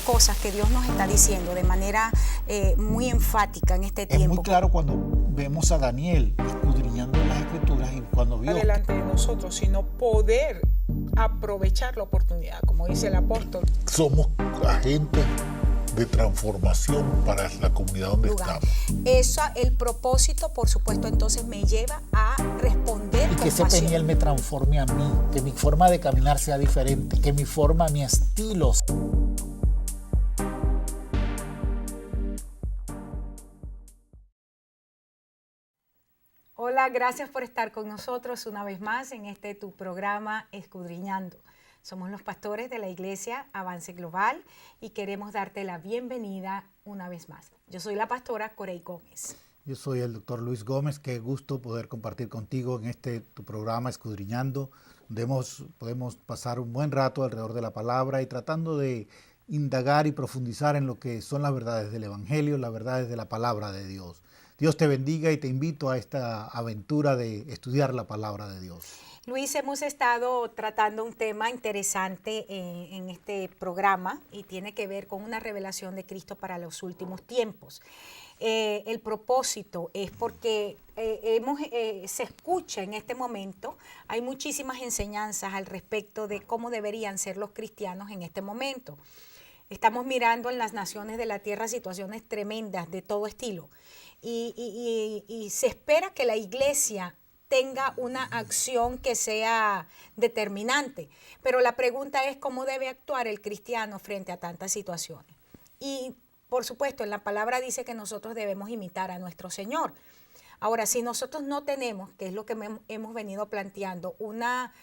cosas que Dios nos está diciendo de manera muy enfática en este tiempo. Es muy claro cuando vemos a Daniel escudriñando las Escrituras y cuando vio delante de nosotros, sino poder aprovechar la oportunidad, como dice el apóstol. Somos agentes de transformación para la comunidad donde lugar. estamos. El propósito, por supuesto, entonces me lleva a responder y que con ese pasión. Peniel me transforme a mí, que mi forma de caminar sea diferente, que mi forma, mi estilo. Hola, gracias por estar con nosotros una vez más en tu programa Escudriñando. Somos los pastores de la Iglesia Avance Global y queremos darte la bienvenida una vez más. Yo soy la pastora Corey Gómez. Yo soy el doctor Luis Gómez. Qué gusto poder compartir contigo en tu programa Escudriñando, donde podemos pasar un buen rato alrededor de la palabra y tratando de indagar y profundizar en lo que son las verdades del Evangelio, las verdades de la palabra de Dios. Dios te bendiga y te invito a esta aventura de estudiar la palabra de Dios. Luis, hemos estado tratando un tema interesante en este programa y tiene que ver con una revelación de Cristo para los últimos tiempos. El propósito es porque se escucha en este momento, hay muchísimas enseñanzas al respecto de cómo deberían ser los cristianos en este momento. Estamos mirando en las naciones de la tierra situaciones tremendas de todo estilo y se espera que la iglesia tenga una acción que sea determinante. Pero la pregunta es cómo debe actuar el cristiano frente a tantas situaciones. Y por supuesto, en la palabra dice que nosotros debemos imitar a nuestro Señor. Ahora, si nosotros no tenemos, que es lo que hemos venido planteando, una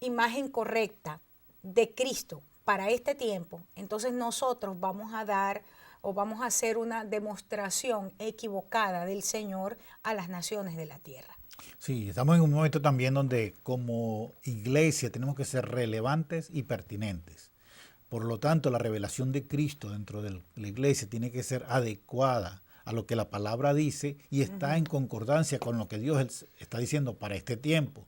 imagen correcta de Cristo para este tiempo, entonces nosotros vamos a dar o vamos a hacer una demostración equivocada del Señor a las naciones de la tierra. Sí, estamos en un momento también donde como iglesia tenemos que ser relevantes y pertinentes. Por lo tanto, la revelación de Cristo dentro de la iglesia tiene que ser adecuada a lo que la palabra dice y está en concordancia con lo que Dios está diciendo para este tiempo.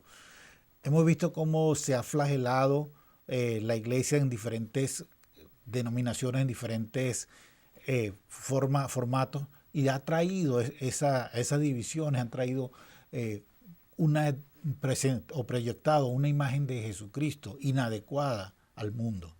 Hemos visto cómo se ha flagelado la iglesia en diferentes denominaciones, en diferentes formatos, y ha traído esas divisiones, han traído proyectado una imagen de Jesucristo inadecuada al mundo,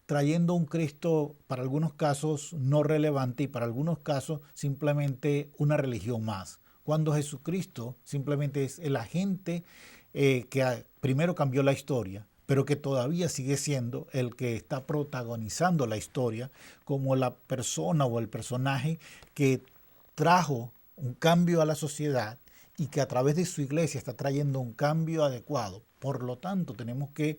trayendo un Cristo para algunos casos no relevante y para algunos casos simplemente una religión más, cuando Jesucristo simplemente es el agente que primero cambió la historia, pero que todavía sigue siendo el que está protagonizando la historia como la persona o el personaje que trajo un cambio a la sociedad y que a través de su iglesia está trayendo un cambio adecuado. Por lo tanto, tenemos que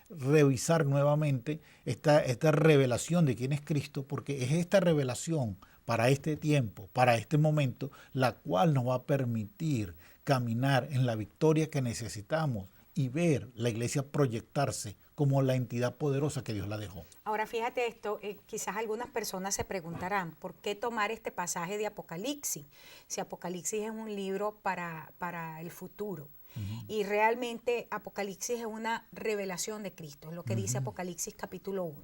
revisar nuevamente esta revelación de quién es Cristo, porque es esta revelación para este tiempo, para este momento, la cual nos va a permitir caminar en la victoria que necesitamos y ver la iglesia proyectarse como la entidad poderosa que Dios la dejó. Ahora fíjate esto, quizás algunas personas se preguntarán, ¿por qué tomar este pasaje de Apocalipsis? Si Apocalipsis es un libro para el futuro. Y realmente Apocalipsis es una revelación de Cristo, es lo que dice Apocalipsis capítulo 1.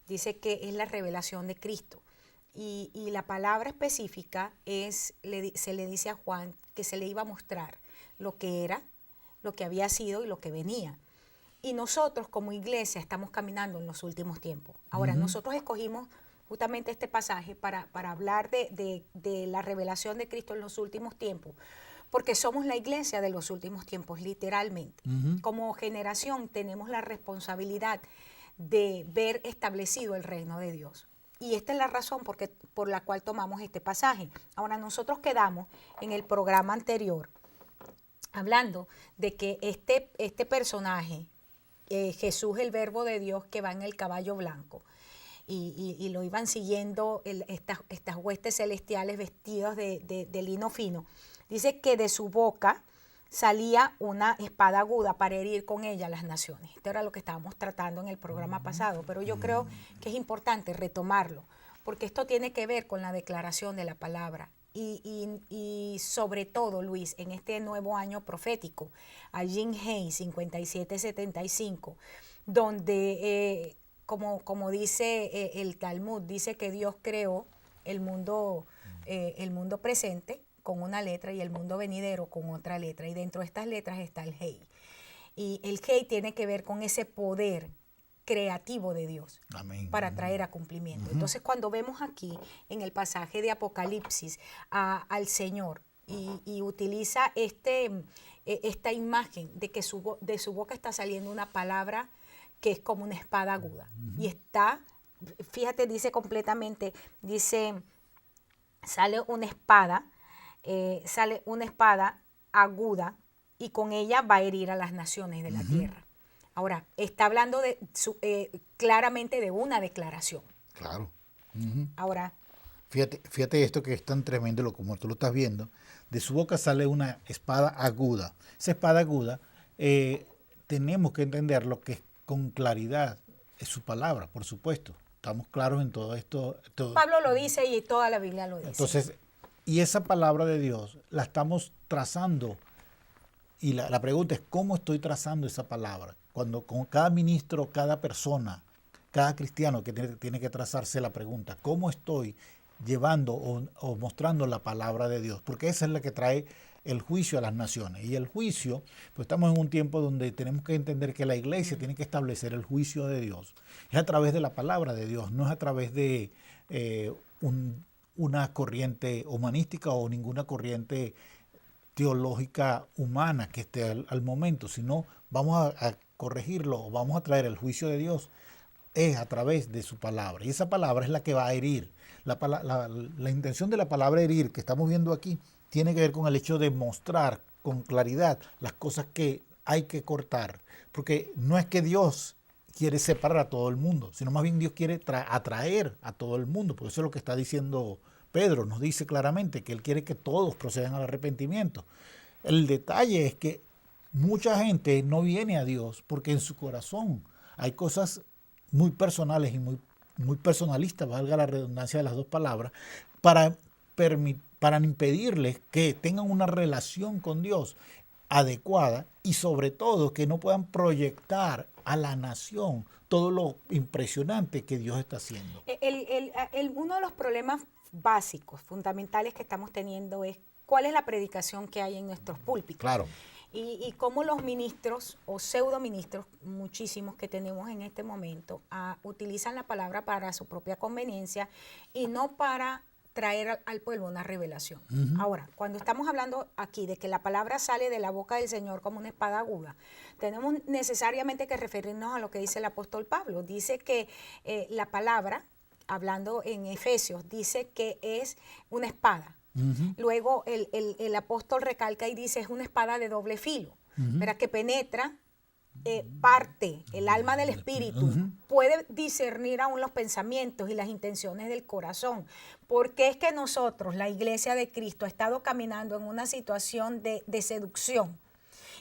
Dice que es la revelación de Cristo. Y la palabra específica se le dice a Juan que se le iba a mostrar lo que era, lo que había sido y lo que venía. Y nosotros como iglesia estamos caminando en los últimos tiempos. Ahora, nosotros escogimos justamente este pasaje para hablar de la revelación de Cristo en los últimos tiempos, porque somos la iglesia de los últimos tiempos, literalmente. Como generación tenemos la responsabilidad de ver establecido el reino de Dios. Y esta es la razón por la cual tomamos este pasaje. Ahora, nosotros quedamos en el programa anterior hablando de que este personaje, Jesús, el verbo de Dios que va en el caballo blanco, y lo iban siguiendo estas huestes celestiales vestidas de lino fino, dice que de su boca salía una espada aguda para herir con ella a las naciones. Esto era lo que estábamos tratando en el programa pasado, pero yo creo que es importante retomarlo, porque esto tiene que ver con la declaración de la palabra. Y sobre todo, Luis, en este nuevo año profético, a Jim Hayes 5775, donde como dice el Talmud, dice que Dios creó el mundo presente con una letra y el mundo venidero con otra letra. Y dentro de estas letras está el Hei. Y el Hei tiene que ver con ese poder creativo de Dios. Amén. Para traer a cumplimiento. Entonces, cuando vemos aquí en el pasaje de Apocalipsis al Señor y utiliza esta imagen de que de su boca está saliendo una palabra que es como una espada aguda. Y está, fíjate, dice completamente, sale una espada aguda y con ella va a herir a las naciones de la tierra. Ahora, está hablando claramente de una declaración. Claro. Ahora, Fíjate esto que es tan tremendo como tú lo estás viendo. De su boca sale una espada aguda. Esa espada aguda tenemos que entender lo que es con claridad. Es su palabra, por supuesto. Estamos claros en todo esto. Pablo lo dice y toda la Biblia lo dice. Entonces, y esa palabra de Dios la estamos trazando. Y la pregunta es, ¿cómo estoy trazando esa palabra? Cuando con cada ministro, cada persona, cada cristiano que tiene que trazarse la pregunta, ¿cómo estoy llevando o mostrando la palabra de Dios? Porque esa es la que trae el juicio a las naciones. Y el juicio, pues estamos en un tiempo donde tenemos que entender que la iglesia tiene que establecer el juicio de Dios. Es a través de la palabra de Dios, no es a través de una corriente humanística o ninguna corriente teológica humana que esté al momento, sino vamos a corregirlo, vamos a traer el juicio de Dios, es a través de su palabra. Y esa palabra es la que va a herir. La intención de la palabra herir que estamos viendo aquí tiene que ver con el hecho de mostrar con claridad las cosas que hay que cortar. Porque no es que Dios quiere separar a todo el mundo, sino más bien Dios quiere atraer a todo el mundo. Porque eso es lo que está diciendo Pedro, nos dice claramente que Él quiere que todos procedan al arrepentimiento. El detalle es que mucha gente no viene a Dios porque en su corazón hay cosas muy personales y muy personalistas, valga la redundancia de las dos palabras, para impedirles que tengan una relación con Dios adecuada y sobre todo que no puedan proyectar a la nación todo lo impresionante que Dios está haciendo. Uno de los problemas básicos, fundamentales que estamos teniendo es cuál es la predicación que hay en nuestros púlpitos. Claro. Y cómo los ministros o pseudoministros, muchísimos que tenemos en este momento, utilizan la palabra para su propia conveniencia y no para traer al pueblo una revelación. Ahora, cuando estamos hablando aquí de que la palabra sale de la boca del Señor como una espada aguda, tenemos necesariamente que referirnos a lo que dice el apóstol Pablo. Dice que la palabra, hablando en Efesios, dice que es una espada. Luego el apóstol recalca y dice es una espada de doble filo, ¿verdad? Que penetra, parte el alma del espíritu, puede discernir aún los pensamientos y las intenciones del corazón. Porque es que nosotros, la Iglesia de Cristo, ha estado caminando en una situación de seducción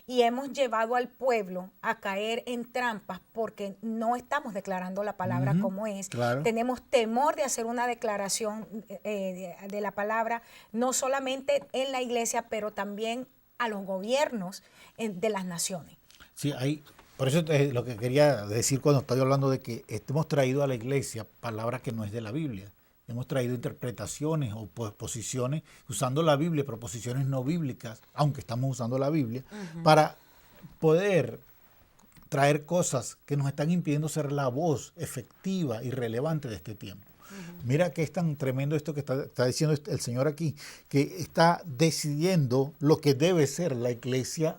y hemos llevado al pueblo a caer en trampas porque no estamos declarando la palabra como es. Claro. Tenemos temor de hacer una declaración de la palabra, no solamente en la iglesia, pero también a los gobiernos de las naciones. Sí, por eso es lo que quería decir cuando estoy hablando de que hemos traído a la iglesia palabras que no es de la Biblia. Hemos traído interpretaciones o posiciones usando la Biblia, pero posiciones no bíblicas, aunque estamos usando la Biblia, para poder traer cosas que nos están impidiendo ser la voz efectiva y relevante de este tiempo. Mira que es tan tremendo esto que está diciendo el Señor aquí, que está decidiendo lo que debe ser la iglesia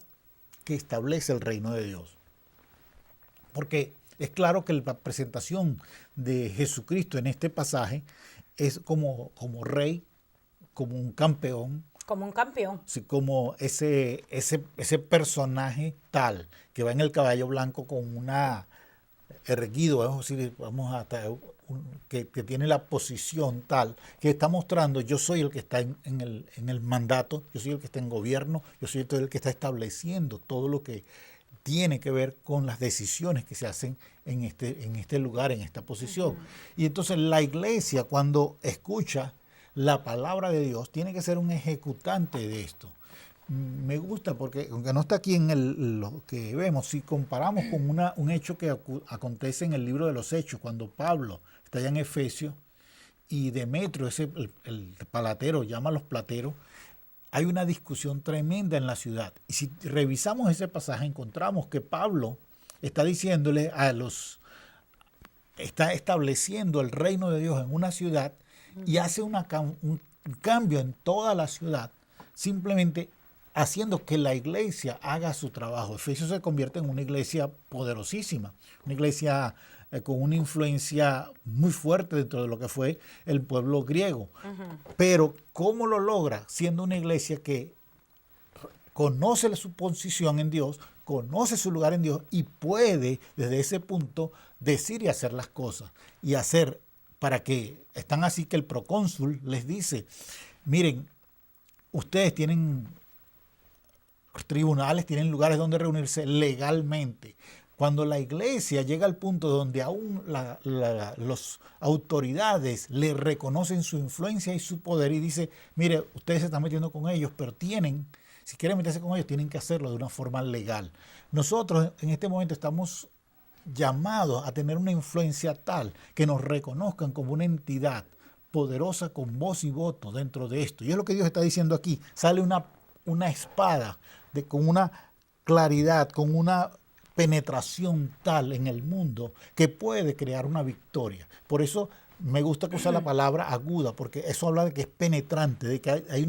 que establece el reino de Dios. Porque es claro que la presentación de Jesucristo en este pasaje es como rey, como un campeón. Como un campeón. Sí, como ese personaje tal que va en el caballo blanco con una erguido, que tiene la posición tal, que está mostrando yo soy el que está en el mandato, yo soy el que está en gobierno, yo soy el que está estableciendo todo lo que tiene que ver con las decisiones que se hacen en este lugar, en esta posición. Y entonces la iglesia, cuando escucha la palabra de Dios, tiene que ser un ejecutante de esto. me gusta porque, aunque no está aquí en lo que vemos, si comparamos con un hecho que acontece en el libro de los Hechos, cuando Pablo está allá en Efesios y Demetrio, el palatero, llama a los plateros, hay una discusión tremenda en la ciudad. Y si revisamos ese pasaje, encontramos que Pablo está diciéndole está estableciendo el reino de Dios en una ciudad y hace un cambio en toda la ciudad, simplemente haciendo que la iglesia haga su trabajo. Efesios se convierte en una iglesia poderosísima, una iglesia con una influencia muy fuerte dentro de lo que fue el pueblo griego. Pero ¿cómo lo logra? Siendo una iglesia que conoce su posición en Dios, conoce su lugar en Dios y puede desde ese punto decir y hacer las cosas. Y hacer para que, están así que el procónsul les dice, miren, ustedes tienen tribunales, tienen lugares donde reunirse legalmente. Cuando la iglesia llega al punto donde aún las autoridades le reconocen su influencia y su poder y dice, mire, ustedes se están metiendo con ellos, pero si quieren meterse con ellos, tienen que hacerlo de una forma legal. Nosotros en este momento estamos llamados a tener una influencia tal que nos reconozcan como una entidad poderosa con voz y voto dentro de esto. Y es lo que Dios está diciendo aquí. Sale una espada con una claridad, con una penetración tal en el mundo que puede crear una victoria. Por eso me gusta que usa la palabra aguda, porque eso habla de que es penetrante, de que hay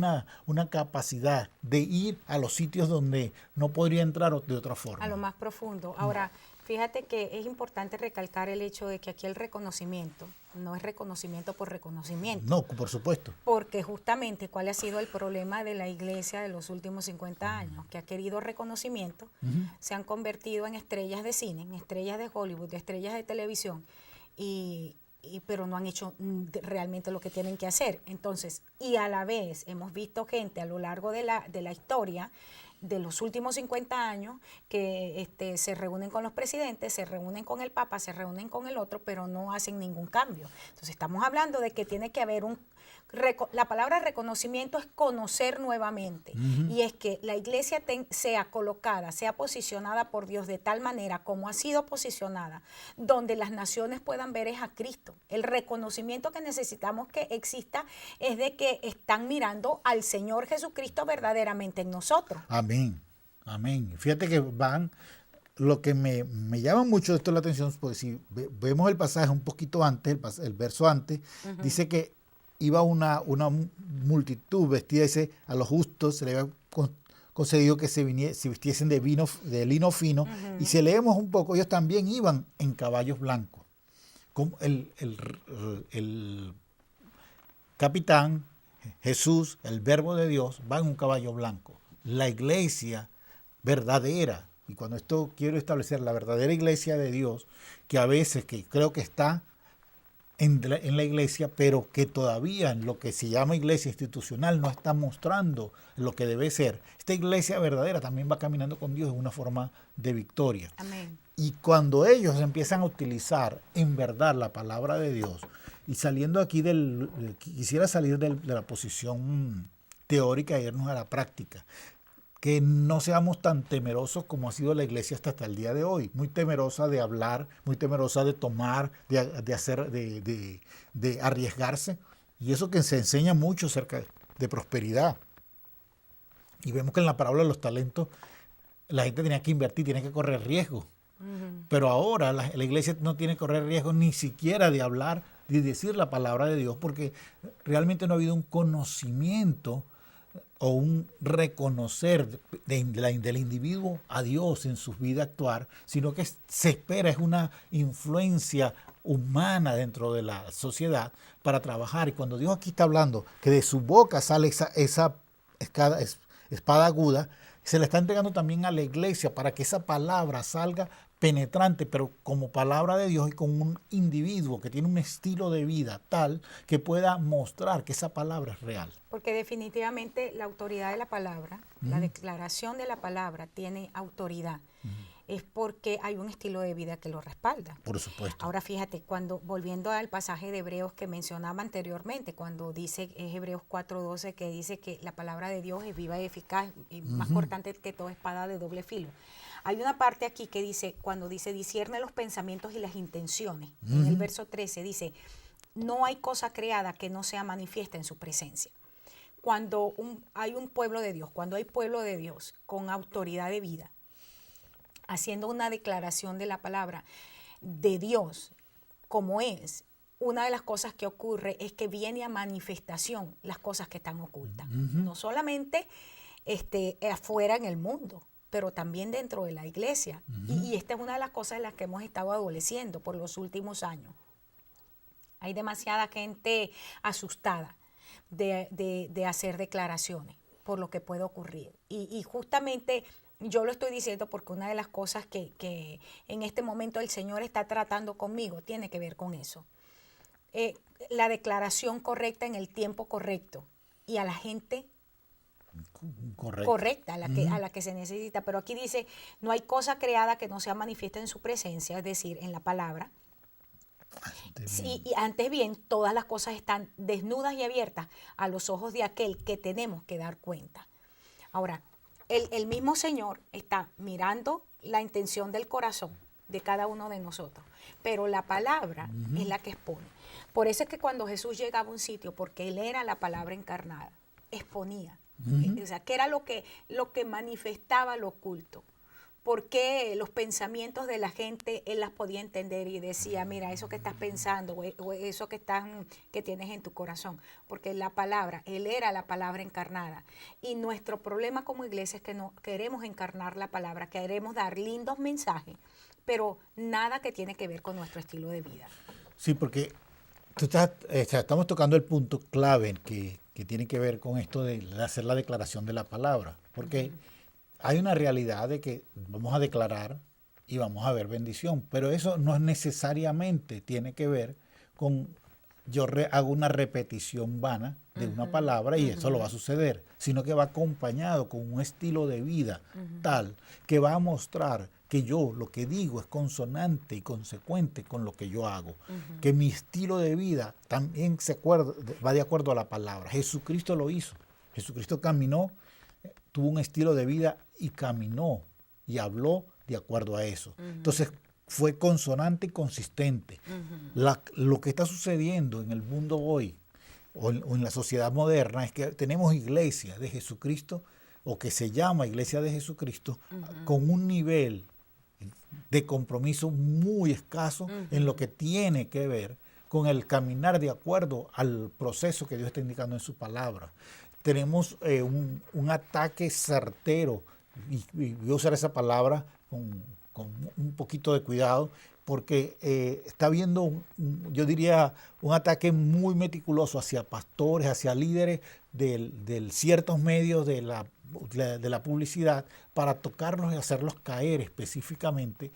una capacidad de ir a los sitios donde no podría entrar de otra forma. A lo más profundo. Ahora, fíjate que es importante recalcar el hecho de que aquí el reconocimiento no es reconocimiento por reconocimiento. No, por supuesto. Porque justamente cuál ha sido el problema de la iglesia de los últimos 50 años, que ha querido reconocimiento, se han convertido en estrellas de cine, en estrellas de Hollywood, estrellas de televisión, pero no han hecho realmente lo que tienen que hacer. Entonces, y a la vez hemos visto gente a lo largo de la historia de los últimos 50 años que se reúnen con los presidentes, se reúnen con el Papa, se reúnen con el otro, pero no hacen ningún cambio. Entonces estamos hablando de que tiene que haber la palabra reconocimiento es conocer nuevamente, y es que la iglesia sea colocada, sea posicionada por Dios de tal manera como ha sido posicionada, donde las naciones puedan ver es a Cristo. El reconocimiento que necesitamos que exista es de que están mirando al Señor Jesucristo verdaderamente en nosotros. Amén, amén. Fíjate que lo que me llama mucho esto la atención, pues si vemos el pasaje un poquito antes, el verso antes, dice que iba una multitud vestida, dice, a los justos se le había concedido que se vistiesen de lino fino, y si leemos un poco, ellos también iban en caballos blancos. Como el capitán, Jesús, el verbo de Dios, va en un caballo blanco. La iglesia verdadera, y cuando esto quiero establecer la verdadera iglesia de Dios, que a veces que creo que está en la iglesia, pero que todavía en lo que se llama iglesia institucional no está mostrando lo que debe ser. Esta iglesia verdadera también va caminando con Dios en una forma de victoria. Amén. Y cuando ellos empiezan a utilizar en verdad la palabra de Dios, y saliendo aquí quisiera salir de la posición teórica e irnos a la práctica, que no seamos tan temerosos como ha sido la iglesia hasta el día de hoy, muy temerosa de hablar, muy temerosa de tomar, de hacer, de arriesgarse, y eso que se enseña mucho acerca de prosperidad. Y vemos que en la parábola de los talentos la gente tenía que invertir, tiene que correr riesgo. Pero ahora la iglesia no tiene que correr riesgo ni siquiera de hablar, de decir la palabra de Dios, porque realmente no ha habido un conocimiento o un reconocer del individuo a Dios en su vida actuar, sino que se espera, es una influencia humana dentro de la sociedad para trabajar. Y cuando Dios aquí está hablando que de su boca sale esa espada aguda, se le está entregando también a la iglesia para que esa palabra salga penetrante, pero como palabra de Dios y con un individuo que tiene un estilo de vida tal que pueda mostrar que esa palabra es real. Porque definitivamente la autoridad de la palabra, la declaración de la palabra tiene autoridad. es porque hay un estilo de vida que lo respalda. Por supuesto. Ahora fíjate, volviendo al pasaje de Hebreos que mencionaba anteriormente, cuando dice, es Hebreos 4:12, que dice que la palabra de Dios es viva y eficaz y más cortante que toda espada de doble filo. Hay una parte aquí que dice, cuando dice, discierne los pensamientos y las intenciones. En el verso 13 dice, no hay cosa creada que no sea manifiesta en su presencia. Cuando hay un pueblo de Dios, cuando hay pueblo de Dios con autoridad de vida, haciendo una declaración de la palabra de Dios como es, una de las cosas que ocurre es que viene a manifestación las cosas que están ocultas. No solamente afuera en el mundo, pero también dentro de la iglesia. Y esta es una de las cosas en las que hemos estado adoleciendo por los últimos años. Hay demasiada gente asustada de hacer declaraciones por lo que puede ocurrir. Y justamente yo lo estoy diciendo porque una de las cosas que en este momento el Señor está tratando conmigo tiene que ver con eso. La declaración correcta en el tiempo correcto y a la gente correcta, a la que se necesita. Pero aquí dice, no hay cosa creada que no sea manifiesta en su presencia, es decir, en la palabra. Sí, y antes bien, todas las cosas están desnudas y abiertas a los ojos de aquel que tenemos que dar cuenta. Ahora, el mismo Señor está mirando la intención del corazón de cada uno de nosotros, pero la palabra es la que expone. Por eso es que cuando Jesús llegaba a un sitio, porque Él era la palabra encarnada, exponía. O sea, que era lo que manifestaba lo oculto. Porque los pensamientos de la gente Él las podía entender y decía, mira, eso que estás pensando o eso que tienes en tu corazón. Porque la palabra, Él era la palabra encarnada. Y nuestro problema como iglesia es que no queremos encarnar la palabra, queremos dar lindos mensajes, pero nada que tiene que ver con nuestro estilo de vida. Sí, porque estamos tocando el punto clave que tiene que ver con esto de hacer la declaración de la palabra. Porque hay una realidad de que vamos a declarar y vamos a ver bendición, pero eso no necesariamente tiene que ver con yo hago una repetición vana de una palabra y eso lo va a suceder, sino que va acompañado con un estilo de vida tal que va a mostrar que yo lo que digo es consonante y consecuente con lo que yo hago, que mi estilo de vida también va de acuerdo a la palabra. Jesucristo lo hizo, Jesucristo caminó, tuvo un estilo de vida y caminó y habló de acuerdo a eso. Entonces fue consonante y consistente. Lo que está sucediendo en el mundo hoy o en la sociedad moderna es que tenemos iglesias de Jesucristo o que se llama Iglesia de Jesucristo con un nivel de compromiso muy escaso en lo que tiene que ver con el caminar de acuerdo al proceso que Dios está indicando en su palabra. Tenemos un ataque certero, y voy a usar esa palabra con un poquito de cuidado, porque está habiendo, yo diría, un ataque muy meticuloso hacia pastores, hacia líderes de ciertos medios de la publicidad para tocarlos y hacerlos caer específicamente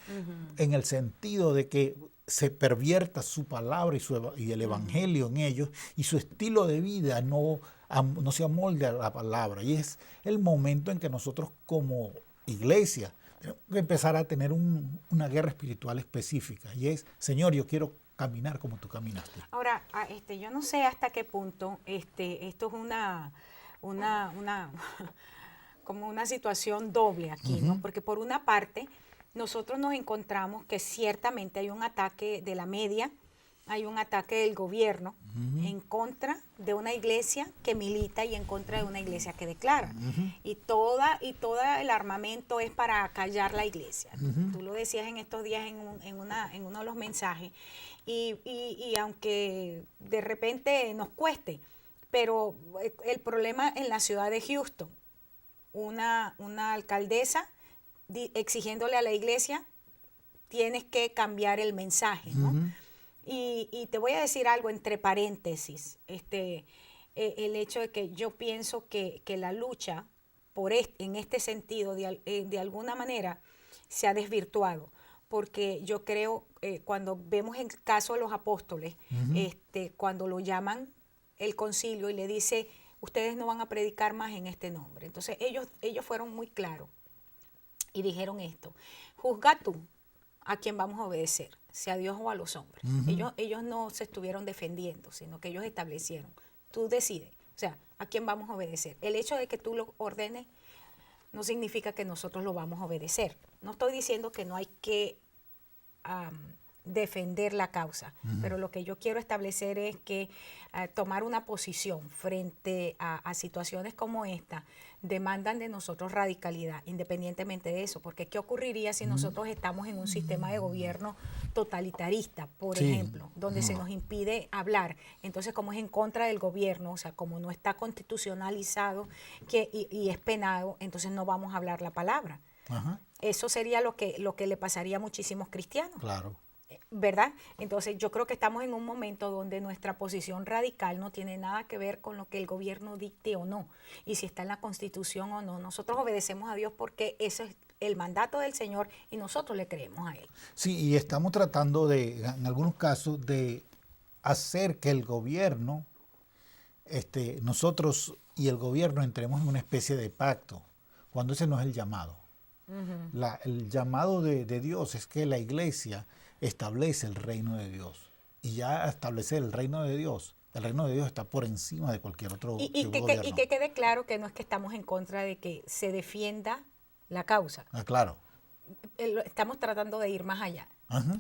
en el sentido de que se pervierta su palabra y el evangelio en ellos y su estilo de vida no se amolde a la palabra. Y es el momento en que nosotros como iglesia tenemos que empezar a tener una guerra espiritual específica. Y es, Señor, yo quiero caminar como tú caminaste. Ahora, yo no sé hasta qué punto esto es como una situación doble aquí, ¿no? Porque por una parte, nosotros nos encontramos que ciertamente hay un ataque de la media, hay un ataque del gobierno en contra de una iglesia que milita y en contra de una iglesia que declara. Y todo el armamento es para callar la iglesia. Tú lo decías en estos días en uno de los mensajes. Y aunque de repente nos cueste, pero el problema en la ciudad de Houston, una alcaldesa exigiéndole a la iglesia, tienes que cambiar el mensaje, ¿no? Y te voy a decir algo entre paréntesis, el hecho de que yo pienso que la lucha en este sentido de alguna manera se ha desvirtuado, porque yo creo, cuando vemos el caso de los apóstoles, cuando lo llaman el concilio y le dice, ustedes no van a predicar más en este nombre. Entonces ellos fueron muy claros. y dijeron esto: juzga tú a quién vamos a obedecer, si a Dios o a los hombres. Ellos no se estuvieron defendiendo, sino que ellos establecieron: tú decides, o sea, a quién vamos a obedecer. El hecho de que tú lo ordenes no significa que nosotros lo vamos a obedecer. No estoy diciendo que no hay que defender la causa, pero lo que yo quiero establecer es que tomar una posición frente a situaciones como esta demandan de nosotros radicalidad, independientemente de eso, porque ¿qué ocurriría si nosotros estamos en un sistema de gobierno totalitarista, por ejemplo, donde se nos impide hablar? Entonces, como es en contra del gobierno, o sea, como no está constitucionalizado y es penado, entonces no vamos a hablar la palabra. Ajá. Eso sería lo que le pasaría a muchísimos cristianos. Claro. ¿Verdad? Entonces yo creo que estamos en un momento donde nuestra posición radical no tiene nada que ver con lo que el gobierno dicte o no, y si está en la Constitución o no. Nosotros obedecemos a Dios porque ese es el mandato del Señor y nosotros le creemos a Él. Sí, y estamos tratando en algunos casos, de hacer que el gobierno, nosotros y el gobierno entremos en una especie de pacto, cuando ese no es el llamado. El llamado de Dios es que la iglesia establece el reino de Dios. Y ya establecer el reino de Dios está por encima de cualquier otro gobierno. Y que quede claro que no es que estamos en contra de que se defienda la causa. Claro. Estamos tratando de ir más allá. Ajá.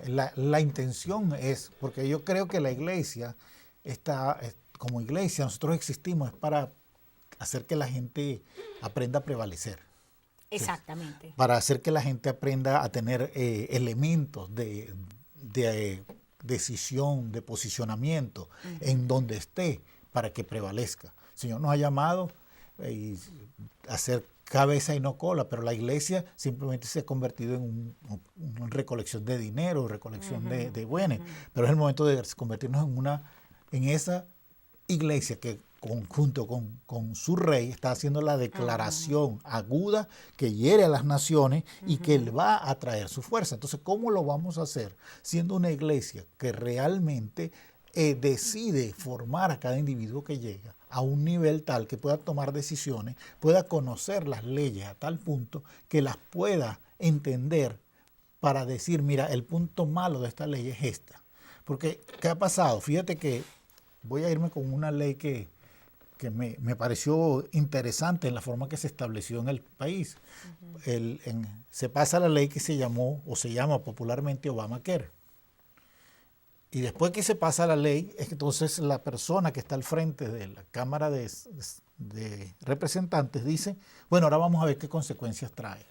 La intención es, porque yo creo que la iglesia como iglesia, nosotros existimos es para hacer que la gente aprenda a prevalecer. Exactamente. Sí, para hacer que la gente aprenda a tener elementos de decisión, de posicionamiento en donde esté, para que prevalezca. El Señor nos ha llamado a ser cabeza y no cola, pero la iglesia simplemente se ha convertido en una recolección de dinero, recolección de bienes, pero es el momento de convertirnos en esa iglesia que junto con su rey está haciendo la declaración aguda que hiere a las naciones y que él va a traer su fuerza. Entonces, ¿cómo lo vamos a hacer? Siendo una iglesia que realmente decide formar a cada individuo que llega a un nivel tal que pueda tomar decisiones, pueda conocer las leyes a tal punto que las pueda entender para decir: mira, el punto malo de esta ley es esta. Porque, ¿qué ha pasado? Fíjate que voy a irme con una ley que me pareció interesante en la forma que se estableció en el país. Se pasa la ley que se llama popularmente Obamacare. Y después que se pasa la ley, es que entonces la persona que está al frente de la Cámara de Representantes dice: bueno, ahora vamos a ver qué consecuencias trae.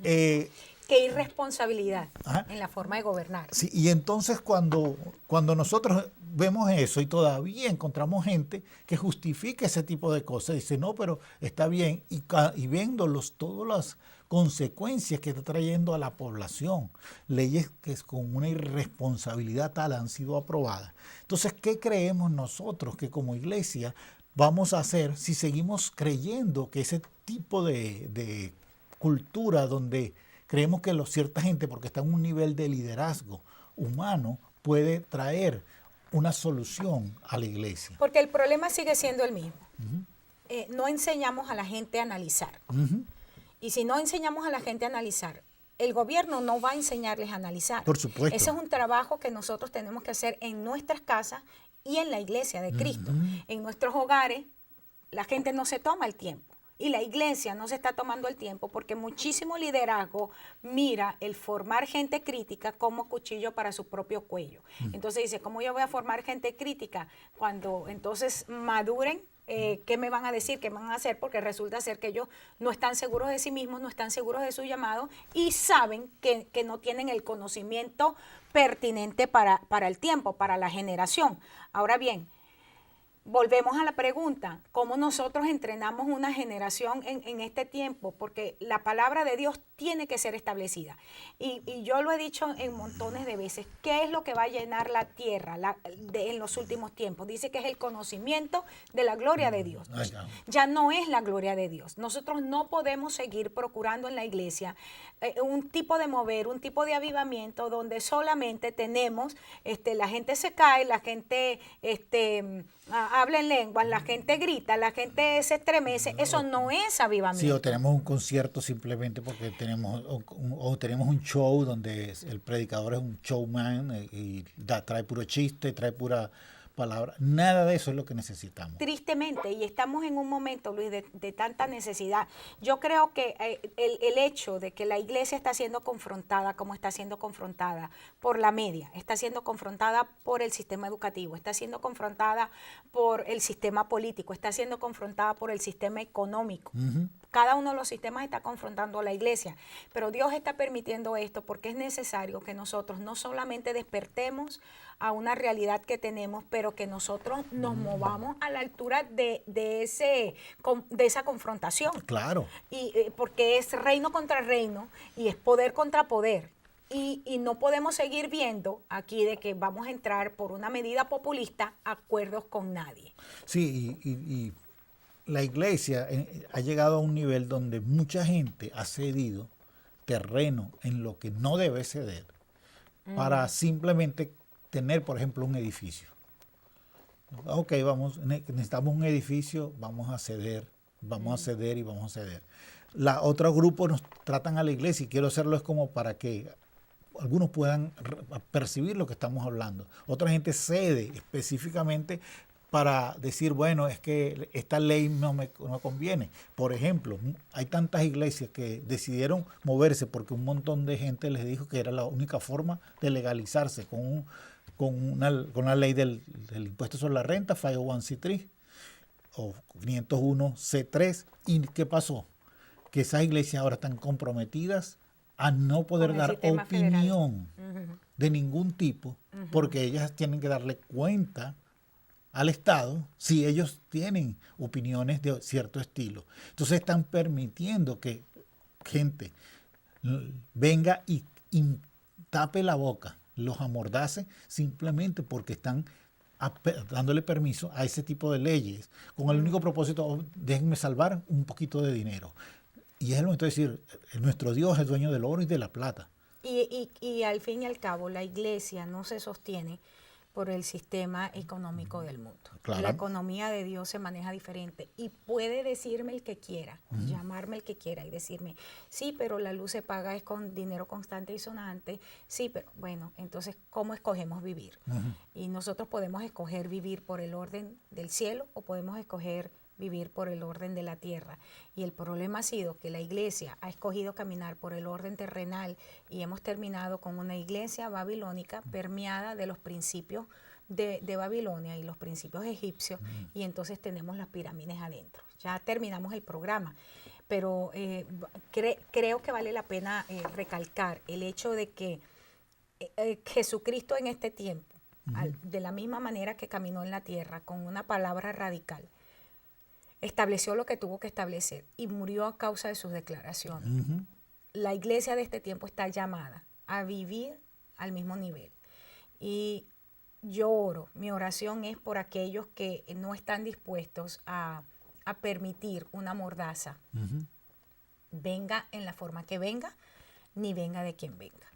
Qué irresponsabilidad en la forma de gobernar. Sí, y entonces cuando nosotros vemos eso y todavía encontramos gente que justifica ese tipo de cosas, dice: no, pero está bien, y viendo todas las consecuencias que está trayendo a la población, leyes que con una irresponsabilidad tal han sido aprobadas. Entonces, ¿qué creemos nosotros que como iglesia vamos a hacer si seguimos creyendo que ese tipo de cultura donde creemos que cierta gente, porque está en un nivel de liderazgo humano, puede traer una solución a la iglesia? Porque el problema sigue siendo el mismo. No enseñamos a la gente a analizar. Y si no enseñamos a la gente a analizar, el gobierno no va a enseñarles a analizar. Por supuesto. Ese es un trabajo que nosotros tenemos que hacer en nuestras casas y en la iglesia de Cristo. En nuestros hogares, la gente no se toma el tiempo. Y la iglesia no se está tomando el tiempo porque muchísimo liderazgo mira el formar gente crítica como cuchillo para su propio cuello. Entonces dice: ¿cómo yo voy a formar gente crítica? Cuando entonces maduren, ¿qué me van a decir? ¿Qué van a hacer? Porque resulta ser que ellos no están seguros de sí mismos, no están seguros de su llamado y saben que no tienen el conocimiento pertinente para el tiempo, para la generación. Ahora bien, volvemos a la pregunta: ¿cómo nosotros entrenamos una generación en este tiempo? Porque la palabra de Dios tiene que ser establecida. Y yo lo he dicho en montones de veces: ¿qué es lo que va a llenar la tierra en los últimos tiempos? Dice que es el conocimiento de la gloria de Dios. Ya no es la gloria de Dios. Nosotros no podemos seguir procurando en la iglesia un tipo de mover, un tipo de avivamiento donde solamente tenemos, la gente se cae, la gente habla en lenguas, la gente grita, la gente se estremece, eso no es avivamiento. Sí, o tenemos un concierto simplemente porque tenemos o tenemos un show donde el predicador es un showman y trae puro chiste, trae pura palabra. Nada de eso es lo que necesitamos. Tristemente, y estamos en un momento, Luis, de tanta necesidad. Yo creo que el hecho de que la iglesia está siendo confrontada como está siendo confrontada por la media, está siendo confrontada por el sistema educativo, está siendo confrontada por el sistema político, está siendo confrontada por el sistema económico. Cada uno de los sistemas está confrontando a la iglesia, pero Dios está permitiendo esto porque es necesario que nosotros no solamente despertemos a una realidad que tenemos, pero que nosotros nos movamos a la altura de esa confrontación. Claro. Y porque es reino contra reino y es poder contra poder. Y no podemos seguir viendo aquí de que vamos a entrar por una medida populista a acuerdos con nadie. Sí, y la iglesia ha llegado a un nivel donde mucha gente ha cedido terreno en lo que no debe ceder para simplemente tener, por ejemplo, un edificio. Ok, necesitamos un edificio, vamos a ceder y vamos a ceder. Otros grupos nos tratan a la iglesia, y quiero hacerlo es como para que algunos puedan percibir lo que estamos hablando. Otra gente cede específicamente para decir, bueno, es que esta ley no me conviene. Por ejemplo, hay tantas iglesias que decidieron moverse porque un montón de gente les dijo que era la única forma de legalizarse con una ley del impuesto sobre la renta, 501c3 o 501c3. ¿Y qué pasó? Que esas iglesias ahora están comprometidas a no poder dar opinión de ningún tipo, porque ellas tienen que darle cuenta al Estado si ellos tienen opiniones de cierto estilo. Entonces están permitiendo que gente venga y tape la boca, los amordace simplemente porque están dándole permiso a ese tipo de leyes con el único propósito, déjenme salvar un poquito de dinero. Y es el momento de decir, nuestro Dios es dueño del oro y de la plata. Y al fin y al cabo, la iglesia no se sostiene por el sistema económico del mundo. Claro. La economía de Dios se maneja diferente y puede decirme el que quiera, llamarme el que quiera y decirme, sí, pero la luz se paga es con dinero constante y sonante, sí, pero bueno, entonces, ¿cómo escogemos vivir? Y nosotros podemos escoger vivir por el orden del cielo o podemos escoger vivir por el orden de la tierra. Y el problema ha sido que la iglesia ha escogido caminar por el orden terrenal y hemos terminado con una iglesia babilónica permeada de los principios de Babilonia y los principios egipcios, y entonces tenemos las pirámides adentro. Ya terminamos el programa, pero creo que vale la pena recalcar el hecho de que Jesucristo en este tiempo, de la misma manera que caminó en la tierra con una palabra radical, estableció lo que tuvo que establecer y murió a causa de sus declaraciones. La iglesia de este tiempo está llamada a vivir al mismo nivel. Y yo oro, mi oración es por aquellos que no están dispuestos a permitir una mordaza, venga en la forma que venga, ni venga de quien venga.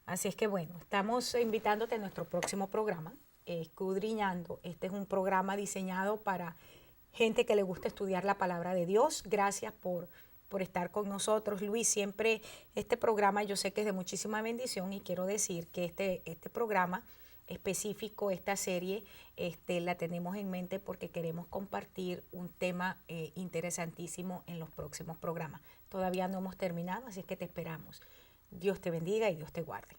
Así es que bueno, estamos invitándote a nuestro próximo programa, Escudriñando. Este es un programa diseñado para gente que le gusta estudiar la palabra de Dios. Gracias por estar con nosotros, Luis. Siempre este programa yo sé que es de muchísima bendición y quiero decir que este programa específico, esta serie, la tenemos en mente porque queremos compartir un tema interesantísimo en los próximos programas. Todavía no hemos terminado, así que te esperamos. Dios te bendiga y Dios te guarde.